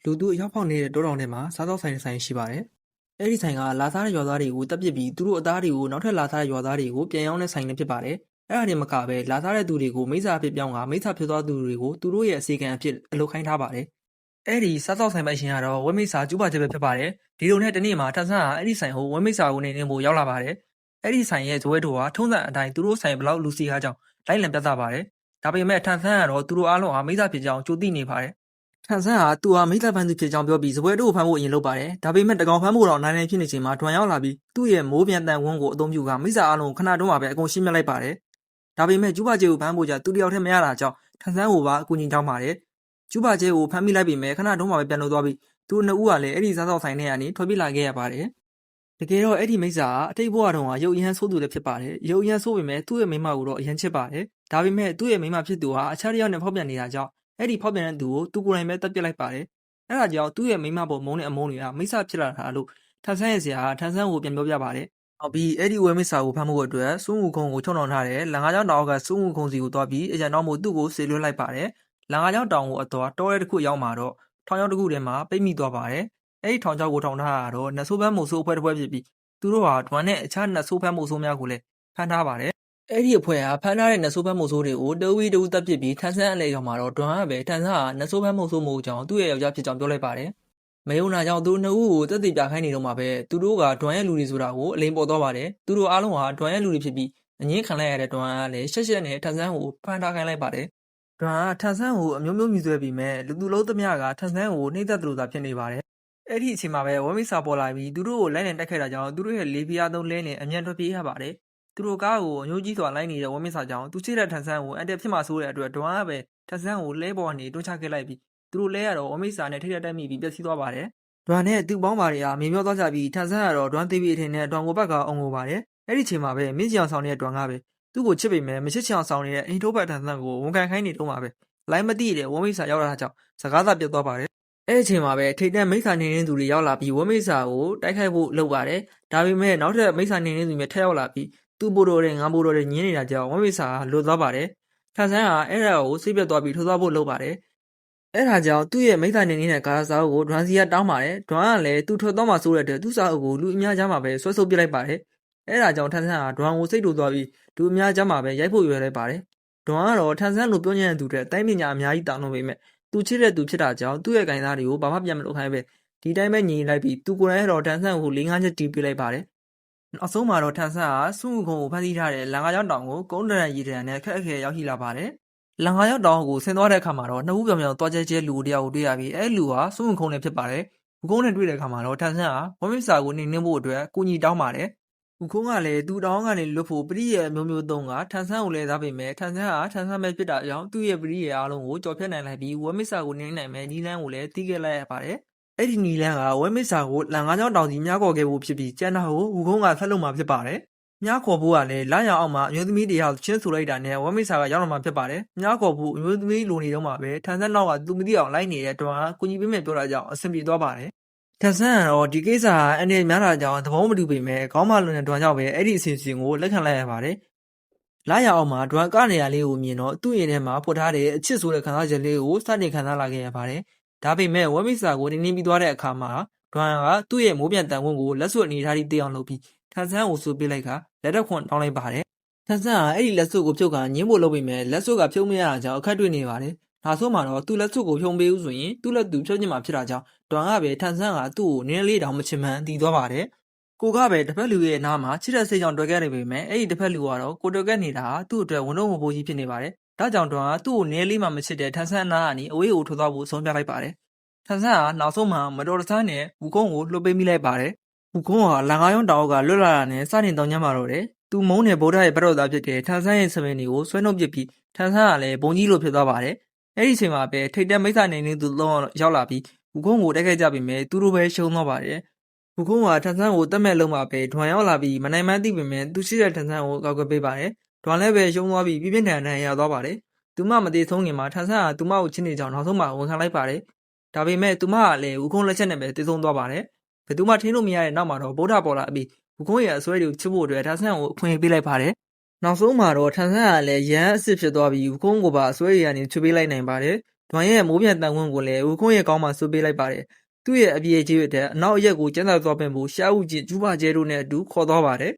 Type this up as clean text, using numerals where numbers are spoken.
လူသူအရောက်ဖောက်နေတဲ့တောတောင်ထဲမှာစားသောက်ဆိုင်ရှိပါတယ်။အဲဒီဆိုင်ကလာစားတဲ့ရွာသားတွေကိုတပ်ပစ်ပြီးသူတို့အသားတွေကိုနောက်ထပ်လာစားတဲ့ရွာသားတွေကိုပြန်ရောင်းတဲ့ဆိုင်လည်းဖြစ်ပါတယ်။အဲ့ဒါတွေမကပဲလာစားတဲ့သူတွေကိုမိစ္ဆာအဖြစ်ပြောင်းကမိစ္ဆာဖြစ်သွားသူတွေကိုသူတို့ရဲ့အစီအကံအဖြစ်အလုပ်ခိုင်းထားပါတယ်။အဲ့ဒီစားသောက်ဆိုင်ပိုင်ရှင်ကတော့ဝက်မိစ္ဆာကျူးပါချက်ပဲဖြစ်ပါတယ်။ဒီလိုနဲ့တနေ့မှာထန်ဆန်းကအဲ့ဒီဆိုင်ကိုဝက်မိစ္ဆာကိုနေဖို့ရောက်လာပါတယ်။အဲ့ဒီဆိုင်ရဲ့ဇွဲတော်ကထုံးစံအတိုင်းသူတို့ဆိုင်ဘလောက်လူစီကားကြောင့်လိုက်လံပြသပါတယ်။ဒါပေမဲ့ထန်ဆန်းကတော့သူတို့အားလုံးဟာမိစ္ဆာဖြစ်ကြောင်းကြိုသိနေပါတယ်။ထန်ဆန်းဟာသူဟာမိစ္ဆာဖန်သူဖြစ်ကြောင်းပြောပြီးဇပွဲတို့ကိုဖမ်းဖို့အရင်လုပ်ပါတယ်။ဒါပေမဲ့တကောင်ဖမ်းဖို့တော့နိုင်ဖြစ်နေချိန်မှာဒွန်ရောက်လာပြီးသူ့ရဲ့မိုးပြန်တန်ဝန်းကိုအသုံးပြုကမိစ္ဆာအားလုံးခဏတုန်းမှာပဲအကုန်ရှင်းပြလိုက်ပါတယ်။ဒါပေမဲ့ကျူးပါကျဲကိုဖမ်းဖို့ကြသူတယောက်တည်းမရတာကြောင့်ထန်ဆန်းကိုပါအကူအညီတောင်းပါတယ်။ကျူးပါကျဲကိုဖမ်းမိလိုက်ပြီးမဲ့ခဏတုန်းမှာပဲပြန်လို့သွားပြီးသူနှစ်ဦးကလည်းအဲ့ဒီစားသောက်ဆိုင်ထဲကနေထွက်ပြေးလာခဲ့ရပါတယ်။တကယ်တော့အဲ့ဒီမိစ္ဆာကအတိတ်ဘဝတုန်းကရုပ်ရဟန်းဆိုးသူလည်းဖြစ်ပါတယ်။ရုပ်ရဟန်းဆိုးပေမဲ့သူ့ရဲ့မိမကိုတော့အရင်ချစ်ပါတယ်။ဒါပေမဲ့သူ့ရဲ့မိမဖြစ်သူဟာအခြားတစ်ယောက်နဲ့ဖောက်ပြန်နေတာကြောင့်အဲ့ဒီဖောက်ပြန်တဲ့သူကိုသူကိုယ်တိုင်ပဲတပ်ပစ်လိုက်ပါတယ်။အဲ့ဒါကြောင့်သူ့ရဲ့မိမပေါ်မုန်းတဲ့အမုန်းတွေကမိစ္ဆာဖြစ်လာတာလို့ထန်ဆန်းရဲ့ဆရာကထန်ဆန်းကိုပြန်ပြောပြပါတယ်။နောက်ပြီးအဲ့ဒီဝဲမိစ္ဆာကိုဖမ်းဖို့အတွက်စွန့်ဝူခုံကိုချုံနှောင်ထားတဲ့လန်ကားကျောင်းတောင်ကစွန့်ဝူခုံစီကိုသွားပြီးအရန်တော်မို့သူ့ကိုဆေလွှတ်လိုက်ပါတယ်။လန်ကားကျောင်းတောင်ကိုအတော်တောရဲတစ်ခုရောက်မှာတော့ထောင်ကျောင်းတစ်ခုထဲမှာပိတ်မိသွားပါတယ်။အဲ့ဒီထောင်ကျောင်းကိုထောင်ထားတာတော့နတ်ဆိုးပန်းမို့ဆိုးအဖွဲ့တစ်ဖွဲ့ဖြစ်ပြီးသူတို့ဟာဒွမ်နဲ့အခြားနတ်ဆိုးပန်းမို့ဆိုးများကိုလည်းဖမ်းထားပါတယ်။အဲ့ဒီအဖွဲ့ဟာဖမ်းထားတဲ့နတ်ဆိုးပန်းမို့ဆိုးတွေကိုတဝီတူတပ်ပစ်ပြီးထန်ဆန်းအလဲရောက်မှာတော့ဒွမ်ကပဲထန်ဆန်းဟာနတ်ဆိုးပန်းမို့ဆိုးမို့ကြောင့်သူ့ရဲ့ယောက်ျားဖြစ်ကြောင်းပြောလိုက်ပါတယ်။မယုံနာကြောင့်သူနှစ်ဦးကိုတက်တည်ပြခိုင်းနေတော့မှာပဲသူတို့ကဒွမ်ရဲ့လူတွေဆိုတာကိုအလိမ်ပေါ်သွားပါတယ်။သူတို့အားလုံးဟာဒွမ်ရဲ့လူတွေဖြစ်ပြီးအငင်းခံလိုက်ရတဲ့ဒွမ်ကလည်းရှက်ရှက်နဲ့ထန်ဆန်းကိုဖမ်းထားခိုင်းလိုက်ပါတယ်။ဒွမ်ကထန်ဆန်းကိုအမျိုးမျိုးမြည်ဆွဲပြီးမဲ့လူသူလုံးသမျှကထန်ဆန်းကိုနှိမ့်သက်သလိုသာဖြစ်နေပါတယ်။အဲ့ဒီအချိန်မှာပဲဝက်မိစာပေါ်လာပြီးသူတို့ကိုလိုက်လံတက်ခဲ့တာကြောင့်သူတို့ရဲ့လေးပြားသုံးလဲနဲ့အမြန်ထွက်ပြေးရပါတယ်။သူတို့ကားကိုအညိုးကြီးစွာလိုက်နေတဲ့ဝက်မိစာကြောင့်သူချစ်တဲ့ထန်ဆန်းကိုအန်တက်ဖြစ်မှဆိုးတဲ့အတွက်ဒွမ်ကပဲထန်ဆန်းကိုလဲပေါ်ကနေတွန်းချခဲ့လိုက်ပြီးသူတို့လဲရတော့ဝက်မိစာနဲ့ထိတဲ့တက်မိပြီးပျက်စီးသွားပါတယ်။ဒွမ်နဲ့သူ့ပေါင်းပါတွေကမေမျောသွားကြပြီးထန်ဆန်းကတော့ဒွမ်သေးပြီးအထင်နဲ့ဒွမ်ကိုဘက်ကအုံကိုပါတယ်။အဲ့ဒီချိန်မှာပဲမင်းကြီးအောင်ဆောင်နေတဲ့ဒွမ်ကပဲသူ့ကိုချစ်ပေမဲ့မချစ်ချင်အောင်ဆောင်နေတဲ့အိမ်ထိုးဘက်ထန်ဆန်းကိုဝန်ခံခိုင်းနေတော့မှာပဲလိုင်းမတိတဲ့ဝက်မိစာရောက်လာတာကြောင့်စကားသာပြတ်သွားပါတယ်။အဲ့ဒီချိန်မှာပဲထိတ်တန့်မိစ္ဆာနေတဲ့သူတွေရောက်လာပြီးဝက်မိစာကိုတိုက်ခိုက်ဖို့လုပ်ပါတယ်။ဒါပေမဲ့နောက်ထပ်မိစ္ဆာနေတဲ့သူတွေထပ်ရောက်လာပြီးသူ့ဘိုးတော်တဲ့ငါဘိုးတော်တဲ့ညင်းနေတာကြောင့်ဝက်မိစာကလွတ်သွားပါတယ်။ထန်ဆန်းကအဲ့ဒါကိုစိတ်ပြတ်သွားပြီးထိုးသွားဖို့လုပ်ပါတယ်။အဲ့ဒါကြောင့်သူ့ရဲ့မိစ္ဆာနေတဲ့ကာစာအုပ်ကိုဒွမ်စီကတောင်းပါတယ်။ဒွမ်ကလည်းသူ့ထွက်သွားမှဆိုးတဲ့အတွက်သူ့စာအုပ်ကိုလူအများကြားမှာပဲဆွဲဆုပ်ပစ်လိုက်ပါတယ်။အဲ့ဒါကြောင့်ထန်ဆန်းကဒွမ်ကိုစိတ်တူသွားပြီးလူအများကြားမှာပဲရိုက်ဖို့ရွယ်လိုက်ပါတယ်။ဒွမ်ကတော့ထန်ဆန်းလိုပြောညံ့တဲ့သူတွေတိုင်းပညာအများကြီးတောင်းလို့ပေမဲ့သူချစ်တဲ့သူဖြစ်တာကြောင့်သူ့ရဲ့ဂိုင်းသားတွေကိုဘာမှပြန်မလုပ်ခိုင်းပဲဒီတိုင်းပဲညီလိုက်ပြီးသူကိုယ်တိုင်တော့ထန်ဆန်းကို၄-၅ချက်တီးပေးလိုက်ပါတယ်။နောက်ဆုံးမှာတော့ထန်ဆန်းကစွန့်ဝူခုံကိုဖမ်းဆီးထားတဲ့လန်ကားကျောင်းတောင်ကိုကုန်းတရံရီတရံနဲ့ခက်အခဲရောက်ရှိလာပါတယ်။လန်ကားကျောင်းတောင်ကိုဆင်းသွားတဲ့အခါမှာတော့နှစ်ဦးပြောင်ပြောင်သွားကျဲလူတယောက်ကိုတွေ့ရပြီးအဲ့လူဟာစွန့်ဝူခုံနဲ့ဖြစ်ပါတယ်။ဝူခုံနဲ့တွေ့တဲ့အခါမှာတော့ထန်ဆန်းကဝက်မိစာကိုနှိမ်ဖို့အတွက်ကိုညီတောင်းပါတယ်။ဝူခုံကလည်းသူ့တောင်းကနေလွတ်ဖို့ပရိရဲ့မျိုးမျိုးသုံးကထန်ဆန်းကိုလဲသားပေမဲ့ထန်ဆန်းကထန်ဆန်းပဲဖြစ်တာကြောင့်သူ့ရဲ့ပရိရဲ့အားလုံးကိုကြော်ဖြတ်နိုင်လိုက်ပြီးဝက်မိစာကိုနှိမ်နိုင်မဲ့နီလန်းကိုလည်းတီးခဲ့လိုက်ရပါတယ်။အဲ့ဒီနီလန်းကဝက်မိစာကိုလန်ကားကျောင်းတောင်စီမြားခေါ်ခဲ့ဖို့ဖြစ်ပြီးကျန်တာကိုဝူခုံကဆက်လုပ်မှာဖြစ်ပါတယ်။မြားခေါ်ဖို့ကလည်းလမ်းရအောင်မှာအမျိုးသမီးတရားချင်းဆိုလိုက်တာနဲ့ဝက်မိစာကရောက်လာမှာဖြစ်ပါတယ်။မြားခေါ်ဖို့အမျိုးသမီးလိုနေတော့မှာပဲထန်ဆန်းနောက်ကသူမသိအောင်လိုက်နေတဲ့တွန်းကကိုကြီးပေးမယ်ပြောတာကြောင့်အဆင်ပြေသွားပါတယ်။ထန်ဆန်းကတော့ဒီကိစ္စအန်ဒီများတာကြောင့်သဘောမတူပေမဲ့ခေါင်းမလွန်တဲ့တွန်းကြောင့်ပဲအဲ့ဒီအစီအစဉ်ကိုလက်ခံလိုက်ရပါတယ်။လာရအောင်မှာဒွမ်ကနေရာလေးကိုမြင်တော့သူ့ရင်ထဲမှာဖွက်ထားတဲ့အချစ်ဆိုတဲ့ခံစားချက်လေးကိုစတင်ခံစားလာခဲ့ရပါတယ်။ဒါပေမဲ့ဝက်မိစာကိုတင်းပြီးသွားတဲ့အခါမှာဒွမ်ကသူ့ရဲ့မိုးပြန်တန်ဝန်းကိုလက်စွပ်အနေထားပြီးတေးအောင်လုပ်ပြီးထန်ဆန်းကိုဆူပေးလိုက်ကလက်တော့ခွန်တောင်းလိုက်ပါတယ်။ထန်ဆန်းကအဲ့ဒီလက်စွပ်ကိုဖြုတ်ကညင်းဖို့လုပ်ပေမဲ့လက်စွပ်ကဖြုတ်မရတာကြောင့်အခက်တွေ့နေပါတယ်။နောက်ဆုံးမှာတော့သူ့လက်စွပ်ကိုဖြုံပေးဦးဆိုရင်သူ့လက်သူဖြုတ်ချင်မှဖြစ်တာကြောင့်ဒွမ်ကပဲထန်ဆန်းကသူ့ကိုနည်းနည်းလေးတောင်မချင်မှန်းတည်သွားပါတယ်။ကိုကပဲတစ်ဖက်လူရဲ့နားမှာချစ်တဲ့စိတ်ကြောင့်တွေ့ခဲ့နေပေမဲ့အဲ့ဒီတစ်ဖက်လူကတော့ကိုတွေ့ခဲ့နေတာသူ့အတွက်ဝန်တော့မဖို့ကြီးဖြစ်နေပါတယ်။ဒါကြောင့်ဒွမ်ကသူ့ကိုနည်းလေးမှမချစ်တဲ့ထန်ဆန်းနားကနေအဝေးကိုထိုးသွားဖို့ဆုံးဖြတ်လိုက်ပါတယ်။ထန်ဆန်းကနောက်ဆုံးမှာမတော်တဆနဲ့ဝူကုန်းကိုလှုပ်ပေးမိလိုက်ပါတယ်။ဝူကုန်းဟာလန်ကားရုံးတောင်ကလွတ်လာတာနဲ့စတင်တောင်းကြမှာတော့တယ်။သူမုန်းတဲ့ဗုဒ္ဓရဲ့ဘတ်တော်သားဖြစ်တဲ့ထန်ဆန်းရဲ့ဆမင်းတွေကိုဆွဲနှုတ်ပစ်ပြီးထန်ဆန်းကလည်းဘုံကြီးလိုဖြစ်သွားပါတယ်။အဲ့ဒီအချိန်မှာပဲထိတ်တက်မိစ္ဆာနေနေသူသုံးရောက်လာပြီးဝူကုန်းကိုတိုက်ခိုက်ကြပေမဲ့သူတို့ပဲရှုံးသွားပါတယ်။ဝူကုန်းကထန်ဆန်းကိုတတ်မဲ့လုံးမှာပဲဒွမ်ရောက်လာပြီးမနိုင်မှန်းသိပေမဲ့သူရှိတဲ့ထန်ဆန်းကိုကောက်ကွယ်ပေးပါတယ်။ဒွမ်လည်းပဲရှုံးသွားပြီးပြင်းထန်ထန်ရသွားပါတယ်။သူမမသေးဆုံးခင်မှာထန်ဆန်းကသူမကိုချစ်နေကြောင်းနောက်ဆုံးမှာဝန်ခံလိုက်ပါတယ်။ဒါပေမဲ့သူမကလည်းဝူကုန်းလက်ချက်နဲ့ပဲတည်ဆုံးသွားပါတယ်။ဘယ်သူမှထိလို့မရတဲ့နောက်မှာတော့ဗုဒ္ဓပေါ်လာပြီးဝူကုန်းရဲ့အစွဲတွေကိုချစ်ဖို့အတွက်ထန်ဆန်းကိုအခွင့်ပေးလိုက်ပါတယ်။နောက်ဆုံးမှာတော့ထန်ဆန်းကလည်းရန်အစ်စ်ဖြစ်သွားပြီးဝူကုန်းကိုပါအစွဲရည်ကနေချွေးပေးလိုက်နိုင်ပါတယ် ။ဒွန်ရဲ့မိုးပြန်တန်ခွင့်ကိုလည်းဝခွန်းရဲ့ကောင်းမှဆွပေးလိုက်ပါတယ်။သူ့ရဲ့အပြေကျေးအတွက်အနောက်အရက်ကိုကျန်းစာသွားပင်ဖို့ရှားဦးချင်းကျူးပါကျဲတို့နဲ့အတူခေါ်သွားပါတယ်